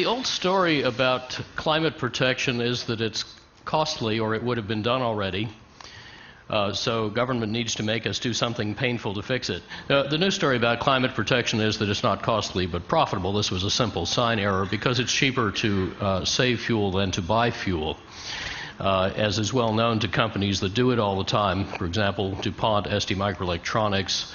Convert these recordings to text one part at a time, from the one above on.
The old story about climate protection is that it's costly, or it would have been done already. So government needs to make us do something painful to fix it. The new story about climate protection is that it's not costly but profitable. This was a simple sign error because it's cheaper to save fuel than to buy fuel, as is well known to companies that do it all the time. For example, DuPont, STMicroelectronics,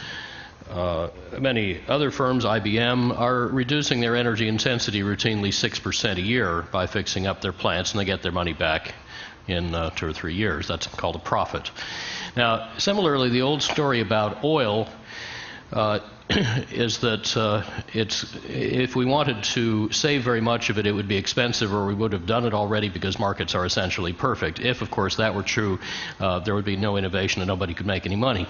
many other firms, IBM, are reducing their energy intensity routinely 6% a year by fixing up their plants, and they get their money back in 2 or 3 years. That's called a profit. Now, similarly, the old story about oil is that if we wanted to save very much of it, it would be expensive, or we would have done it already because markets are essentially perfect. If, of course, that were true, there would be no innovation and nobody could make any money.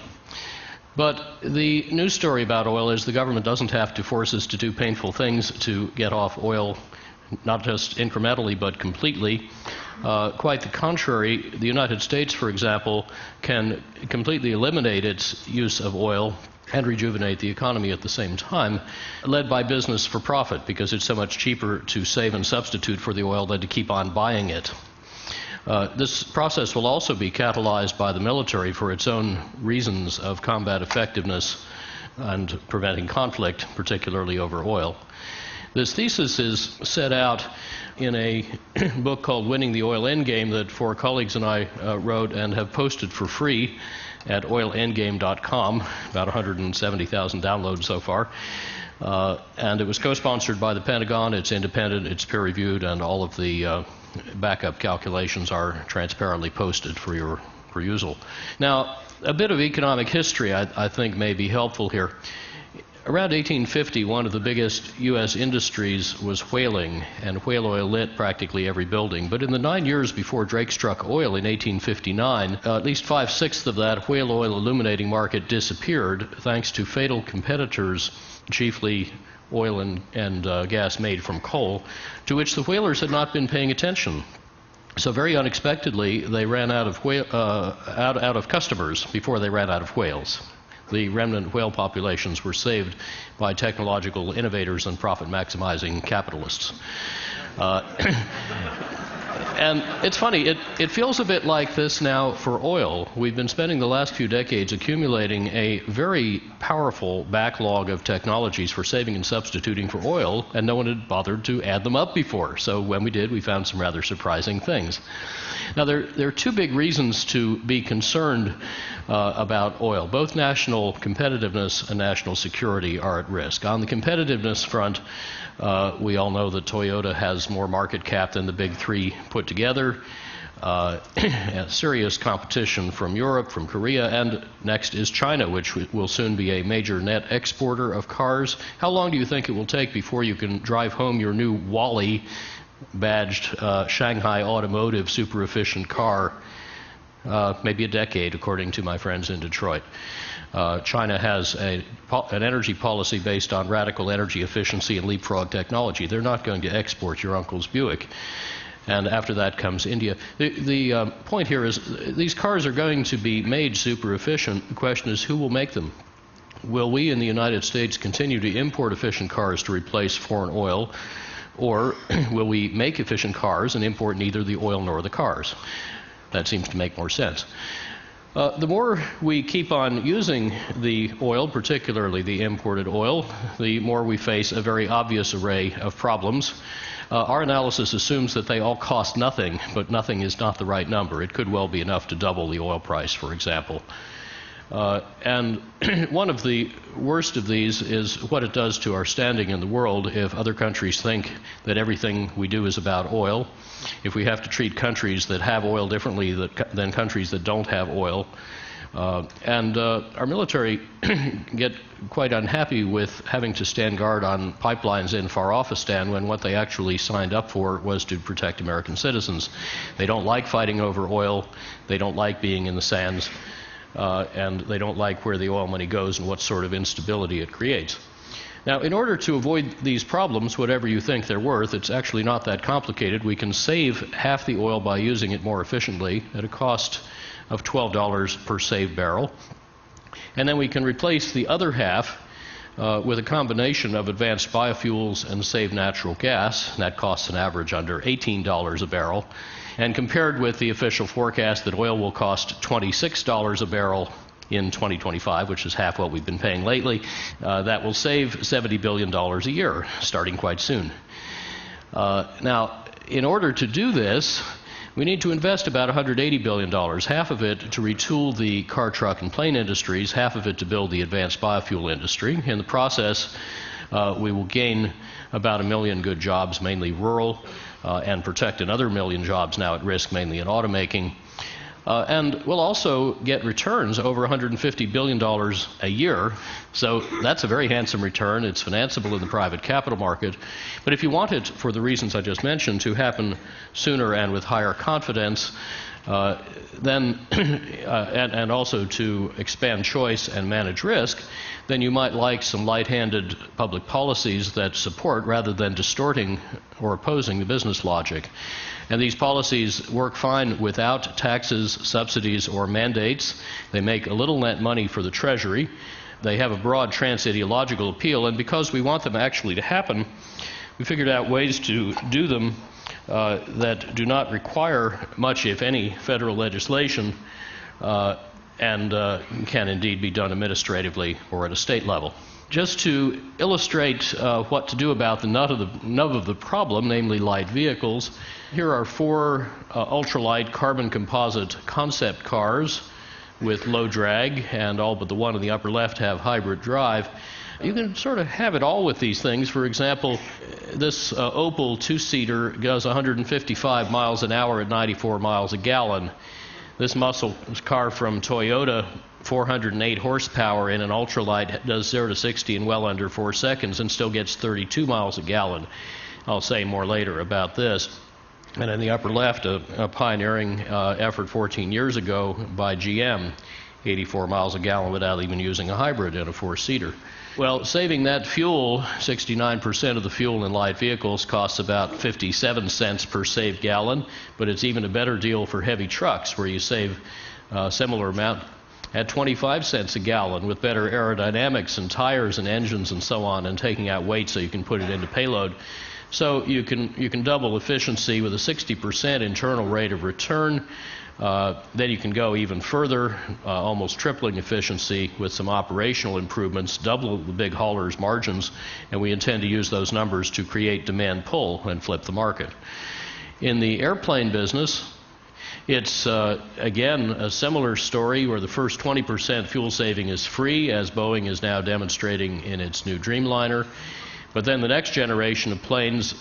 But the new story about oil is the government doesn't have to force us to do painful things to get off oil, not just incrementally but completely. Quite the contrary. The United States, for example, can completely eliminate its use of oil and rejuvenate the economy at the same time, led by business for profit, because it's so much cheaper to save and substitute for the oil than to keep on buying it. This process will also be catalyzed by the military for its own reasons of combat effectiveness and preventing conflict, particularly over oil. This thesis is set out in a book called Winning the Oil Endgame that 4 colleagues and I wrote and have posted for free at oilendgame.com, about 170,000 downloads so far. And it was co-sponsored by the Pentagon. It's independent, it's peer-reviewed, and all of the backup calculations are transparently posted for your perusal. Now, a bit of economic history I think may be helpful here. Around 1850, one of the biggest U.S. industries was whaling, and whale oil lit practically every building. But in the 9 years before Drake struck oil in 1859, at least 5/6 of that whale oil illuminating market disappeared thanks to fatal competitors, chiefly oil and gas made from coal, to which the whalers had not been paying attention. So very unexpectedly, they ran out of customers before they ran out of whales. The remnant whale populations were saved by technological innovators and profit-maximizing capitalists. And it's funny, it feels a bit like this now for oil. We've been spending the last few decades accumulating a very powerful backlog of technologies for saving and substituting for oil, and no one had bothered to add them up before. So when we did, we found some rather surprising things. Now, there are 2 big reasons to be concerned about oil. Both national competitiveness and national security are at risk. On the competitiveness front, we all know that Toyota has more market cap than the big 3 put together. Serious competition from Europe, from Korea, and next is China, which will soon be a major net exporter of cars. How long do you think it will take before you can drive home your new Wally badged Shanghai automotive super efficient car? Maybe a decade, according to my friends in Detroit. China has an energy policy based on radical energy efficiency and leapfrog technology. They're not going to export your uncle's Buick. And after that comes India. The point here is these cars are going to be made super efficient. The question is, who will make them? Will we in the United States continue to import efficient cars to replace foreign oil, or will we make efficient cars and import neither the oil nor the cars? That seems to make more sense. The more we keep on using the oil, particularly the imported oil, the more we face a very obvious array of problems. Our analysis assumes that they all cost nothing, but nothing is not the right number. It could well be enough to double the oil price, for example. And one of the worst of these is what it does to our standing in the world if other countries think that everything we do is about oil. If we have to treat countries that have oil differently than countries that don't have oil. And our military get quite unhappy with having to stand guard on pipelines in Far-Offistan when what they actually signed up for was to protect American citizens. They don't like fighting over oil. They don't like being in the sands. And they don't like where the oil money goes and what sort of instability it creates. Now, in order to avoid these problems, whatever you think they're worth, it's actually not that complicated. We can save half the oil by using it more efficiently at a cost of $12 per saved barrel. And then we can replace the other half with a combination of advanced biofuels and saved natural gas. That costs an average under $18 a barrel. And compared with the official forecast that oil will cost $26 a barrel in 2025, which is half what we've been paying lately, that will save $70 billion a year, starting quite soon. Now, in order to do this, we need to invest about $180 billion, half of it to retool the car, truck, and plane industries, half of it to build the advanced biofuel industry. In the process, we will gain about 1 million good jobs, mainly rural, and protect another 1 million jobs now at risk, mainly in automaking. And we'll also get returns over $150 billion a year. So that's a very handsome return. It's financeable in the private capital market. But if you want it, for the reasons I just mentioned, to happen sooner and with higher confidence, then and also to expand choice and manage risk, then you might like some light-handed public policies that support rather than distorting or opposing the business logic. And these policies work fine without taxes, subsidies, or mandates. They make a little net money for the Treasury. They have a broad trans-ideological appeal, and because we want them actually to happen, we figured out ways to do them that do not require much, if any, federal legislation, and can indeed be done administratively or at a state level. Just to illustrate what to do about the nub of the problem, namely light vehicles, here are 4 ultralight carbon composite concept cars with low drag, and all but the one in the upper left have hybrid drive. You can sort of have it all with these things. For example, this Opel 2-seater goes 155 miles an hour at 94 miles a gallon. This muscle car from Toyota, 408 horsepower in an ultralight, does 0 to 60 in well under 4 seconds and still gets 32 miles a gallon. I'll say more later about this. And in the upper left, a pioneering effort 14 years ago by GM, 84 miles a gallon without even using a hybrid in a 4-seater. Well, saving that fuel, 69% of the fuel in light vehicles costs about 57 cents per saved gallon, but it's even a better deal for heavy trucks where you save a similar amount at 25 cents a gallon with better aerodynamics and tires and engines and so on, and taking out weight so you can put it into payload. So you can double efficiency with a 60% internal rate of return. Then you can go even further, almost tripling efficiency with some operational improvements, double the big haulers' margins, and we intend to use those numbers to create demand pull and flip the market. In the airplane business, it's, again, a similar story where the first 20% fuel saving is free, as Boeing is now demonstrating in its new Dreamliner. But then the next generation of planes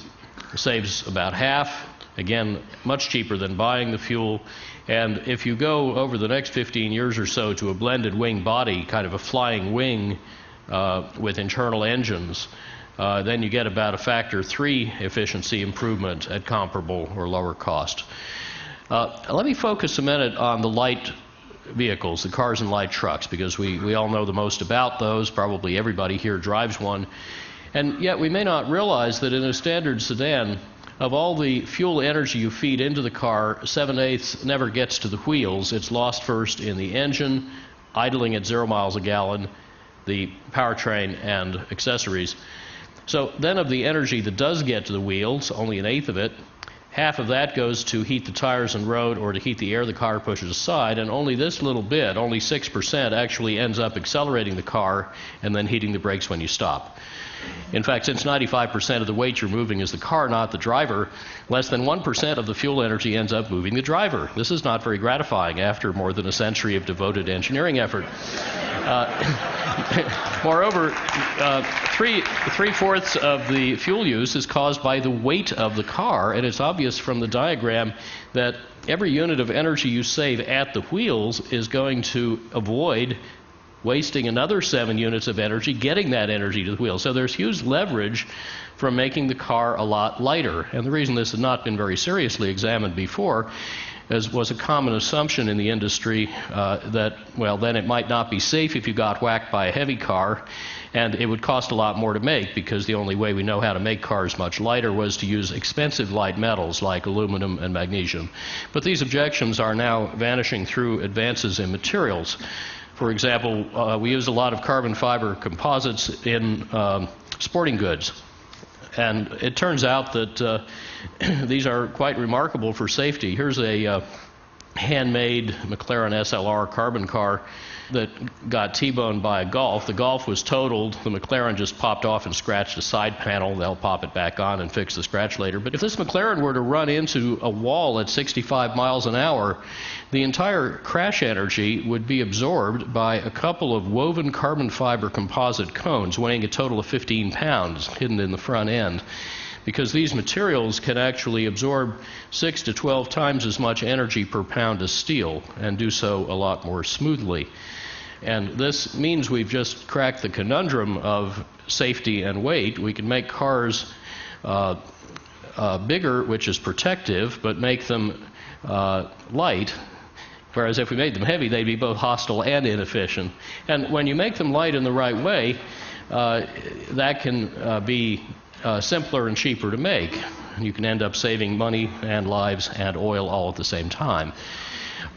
saves about half, again, much cheaper than buying the fuel. And if you go over the next 15 years or so to a blended wing body, kind of a flying wing with internal engines, then you get about a factor 3 efficiency improvement at comparable or lower cost. Let me focus a minute on the light vehicles, the cars and light trucks, because we all know the most about those. Probably everybody here drives one. And yet we may not realize that in a standard sedan, of all the fuel energy you feed into the car, 7/8 never gets to the wheels. It's lost first in the engine, idling at 0 miles a gallon, the powertrain, and accessories. So then of the energy that does get to the wheels, only 1/8 of it, half of that goes to heat the tires and road or to heat the air the car pushes aside, and only this little bit, only 6%, actually ends up accelerating the car and then heating the brakes when you stop. In fact, since 95% of the weight you're moving is the car, not the driver, less than 1% of the fuel energy ends up moving the driver. This is not very gratifying after more than a century of devoted engineering effort. Moreover, three-fourths of the fuel use is caused by the weight of the car, and it's obvious from the diagram that every unit of energy you save at the wheels is going to avoid wasting another 7 units of energy getting that energy to the wheel. So there's huge leverage from making the car a lot lighter. And the reason this had not been very seriously examined before was a common assumption in the industry that, well, then it might not be safe if you got whacked by a heavy car, and it would cost a lot more to make, because the only way we know how to make cars much lighter was to use expensive light metals like aluminum and magnesium. But these objections are now vanishing through advances in materials. For example, we use a lot of carbon fiber composites in sporting goods. And it turns out that these are quite remarkable for safety. Here's a handmade McLaren SLR carbon car that got T-boned by a Golf. The Golf was totaled. The McLaren just popped off and scratched a side panel. They'll pop it back on and fix the scratch later. But if this McLaren were to run into a wall at 65 miles an hour, the entire crash energy would be absorbed by a couple of woven carbon fiber composite cones weighing a total of 15 pounds hidden in the front end, because these materials can actually absorb 6 to 12 times as much energy per pound as steel and do so a lot more smoothly. And this means we've just cracked the conundrum of safety and weight. We can make cars bigger, which is protective, but make them light. Whereas if we made them heavy, they'd be both hostile and inefficient. And when you make them light in the right way, that can be simpler and cheaper to make. You can end up saving money and lives and oil all at the same time.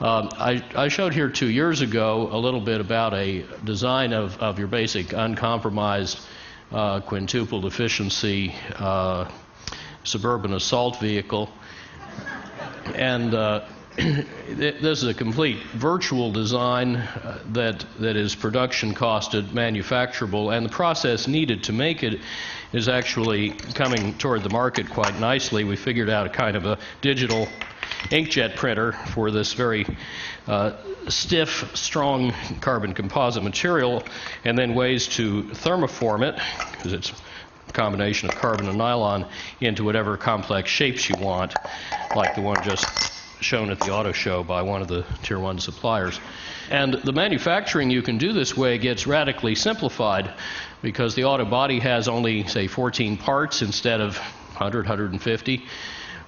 I showed here 2 years ago a little bit about a design of your basic uncompromised quintupled efficiency suburban assault vehicle. And this is a complete virtual design that is production costed, manufacturable, and the process needed to make it is actually coming toward the market quite nicely. We figured out a kind of a digital inkjet printer for this very stiff, strong carbon composite material, and then ways to thermoform it, because it's a combination of carbon and nylon, into whatever complex shapes you want, like the one just shown at the auto show by one of the Tier 1 suppliers. And the manufacturing you can do this way gets radically simplified, because the auto body has only, say, 14 parts instead of 100, 150.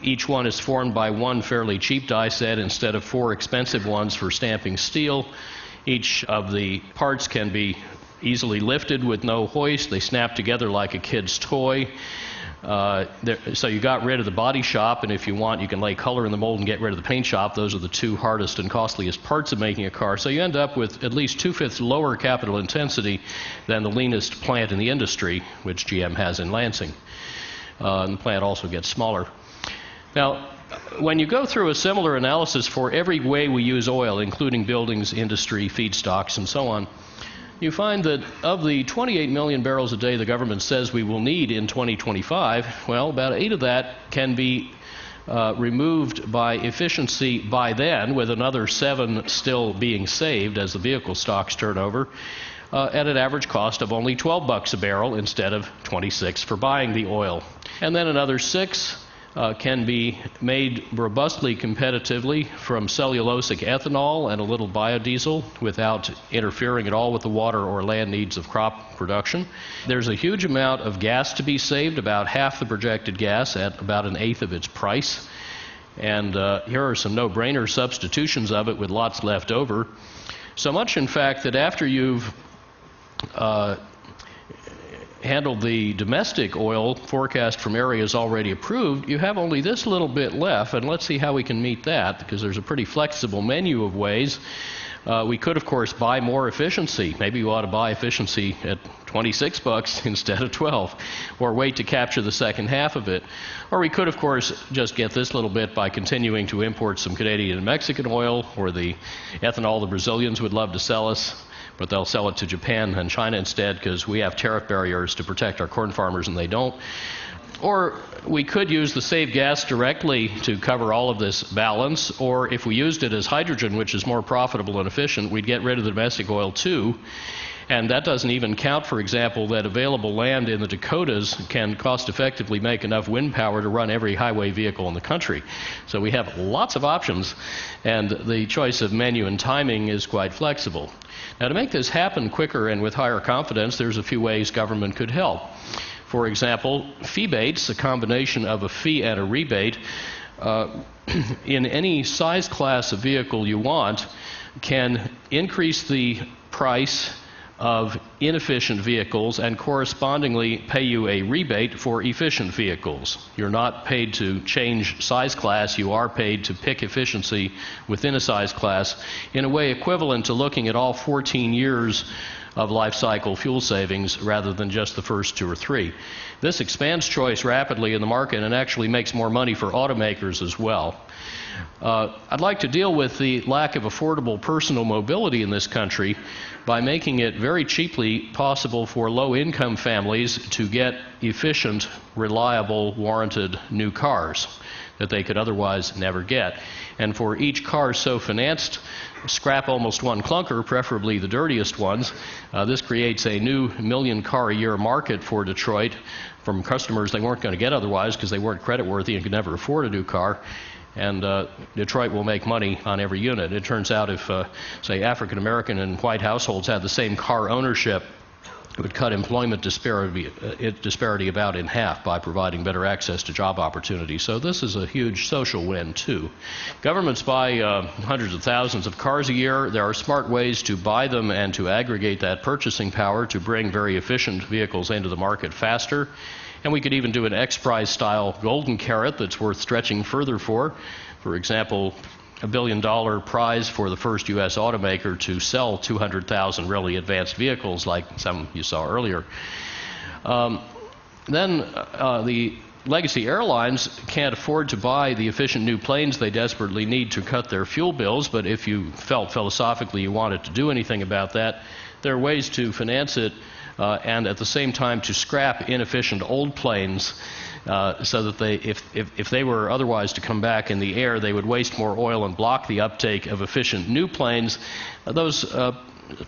Each one is formed by one fairly cheap die set instead of 4 expensive ones for stamping steel. Each of the parts can be easily lifted with no hoist. They snap together like a kid's toy. So you got rid of the body shop, and if you want, you can lay color in the mold and get rid of the paint shop. Those are the 2 hardest and costliest parts of making a car. So you end up with at least 2/5 lower capital intensity than the leanest plant in the industry, which GM has in Lansing. And the plant also gets smaller. Now, when you go through a similar analysis for every way we use oil, including buildings, industry, feedstocks, and so on, you find that of the 28 million barrels a day the government says we will need in 2025, well, about 8 of that can be removed by efficiency by then, with another 7 still being saved as the vehicle stocks turn over, at an average cost of only $12 a barrel instead of 26 for buying the oil. And then another 6 can be made robustly competitively from cellulosic ethanol and a little biodiesel without interfering at all with the water or land needs of crop production. There's a huge amount of gas to be saved, about half the projected gas at about 1/8 of its price. And here are some no-brainer substitutions of it with lots left over. So much, in fact, that after you've handled the domestic oil forecast from areas already approved, you have only this little bit left, and let's see how we can meet that, because there's a pretty flexible menu of ways. We could, of course, buy more efficiency. Maybe you ought to buy efficiency at $26 instead of 12, or wait to capture the second half of it. Or we could, of course, just get this little bit by continuing to import some Canadian and Mexican oil, or the ethanol the Brazilians would love to sell us, but they'll sell it to Japan and China instead, because we have tariff barriers to protect our corn farmers and they don't. Or we could use the saved gas directly to cover all of this balance, or if we used it as hydrogen, which is more profitable and efficient, we'd get rid of the domestic oil too. And that doesn't even count, for example, that available land in the Dakotas can cost-effectively make enough wind power to run every highway vehicle in the country. So we have lots of options, and the choice of menu and timing is quite flexible. Now, to make this happen quicker and with higher confidence, there's a few ways government could help. For example, feebates, a combination of a fee and a rebate, in any size class of vehicle you want, can increase the price of inefficient vehicles and correspondingly pay you a rebate for efficient vehicles. You're not paid to change size class, you are paid to pick efficiency within a size class in a way equivalent to looking at all 14 years of life cycle fuel savings rather than just the first 2 or 3. This expands choice rapidly in the market and actually makes more money for automakers as well. I'd like to deal with the lack of affordable personal mobility in this country by making it very cheaply possible for low-income families to get efficient, reliable, warranted new cars that they could otherwise never get. And for each car so financed, scrap almost one clunker, preferably the dirtiest ones. This creates a new million-car-a-year market for Detroit from customers they weren't going to get otherwise because they weren't creditworthy and could never afford a new car. And Detroit will make money on every unit. It turns out if, say, African American and white households had the same car ownership, it would cut employment disparity about in half by providing better access to job opportunities. So this is a huge social win, too. Governments buy hundreds of thousands of cars a year. There are smart ways to buy them and to aggregate that purchasing power to bring very efficient vehicles into the market faster. And we could even do an X-Prize style golden carrot that's worth stretching further for. For example, $1 billion prize for the first U.S. automaker to sell 200,000 really advanced vehicles like some you saw earlier. The legacy airlines can't afford to buy the efficient new planes they desperately need to cut their fuel bills, but if you felt philosophically you wanted to do anything about that, there are ways to finance it and at the same time to scrap inefficient old planes so that they, if they were otherwise to come back in the air, they would waste more oil and block the uptake of efficient new planes. Those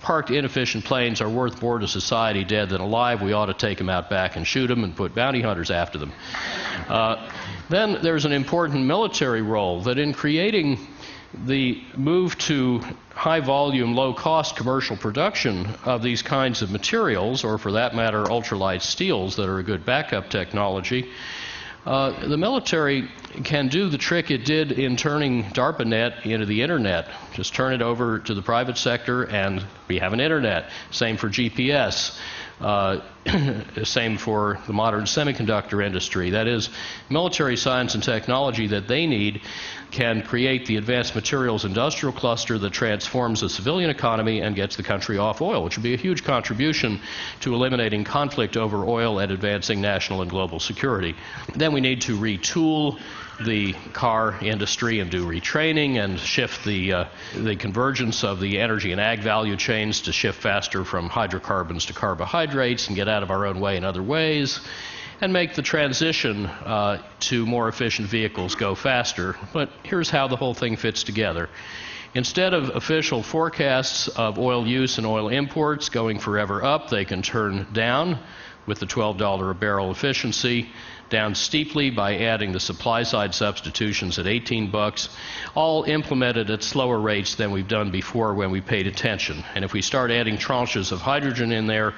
parked inefficient planes are worth more to society dead than alive. We ought to take them out back and shoot them and put bounty hunters after them. Then there's an important military role that in creating the move to high-volume, low-cost commercial production of these kinds of materials, or for that matter, ultralight steels that are a good backup technology, the military can do the trick it did in turning DARPANet into the Internet. Just turn it over to the private sector and we have an Internet. Same for GPS. Same for the modern semiconductor industry. That is, military science and technology that they need can create the advanced materials industrial cluster that transforms the civilian economy and gets the country off oil, which would be a huge contribution to eliminating conflict over oil and advancing national and global security. Then we need to retool the car industry and do retraining and shift the convergence of the energy and ag value chains to shift faster from hydrocarbons to carbohydrates and get out of our own way in other ways, and make the transition to more efficient vehicles go faster. But here's how the whole thing fits together. Instead of official forecasts of oil use and oil imports going forever up, they can turn down with the $12 a barrel efficiency, down steeply by adding the supply side substitutions at $18, all implemented at slower rates than we've done before when we paid attention. And if we start adding tranches of hydrogen in there,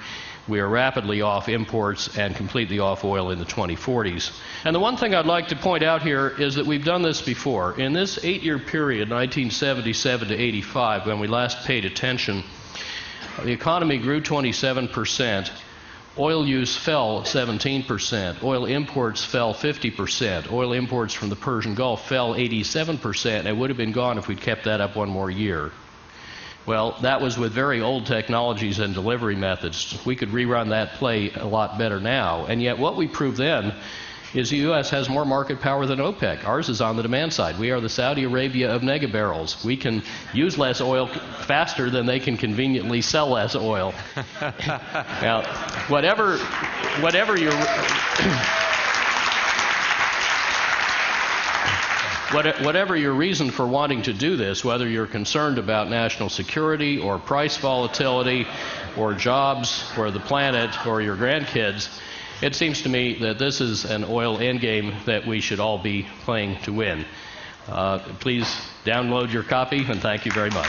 we are rapidly off imports and completely off oil in the 2040s. And the one thing I'd like to point out here is that we've done this before. In this 8-year period, 1977 to 85, when we last paid attention, the economy grew 27%. Oil use fell 17%. Oil imports fell 50%. Oil imports from the Persian Gulf fell 87%, and it would have been gone if we'd kept that up one more year. Well, that was with very old technologies and delivery methods. We could rerun that play a lot better now. And yet what we proved then is the U.S. has more market power than OPEC. Ours is on the demand side. We are the Saudi Arabia of mega barrels. We can use less oil faster than they can conveniently sell less oil. Now, whatever your reason for wanting to do this, whether you're concerned about national security or price volatility or jobs or the planet or your grandkids, it seems to me that this is an oil endgame that we should all be playing to win. Please download your copy, and thank you very much.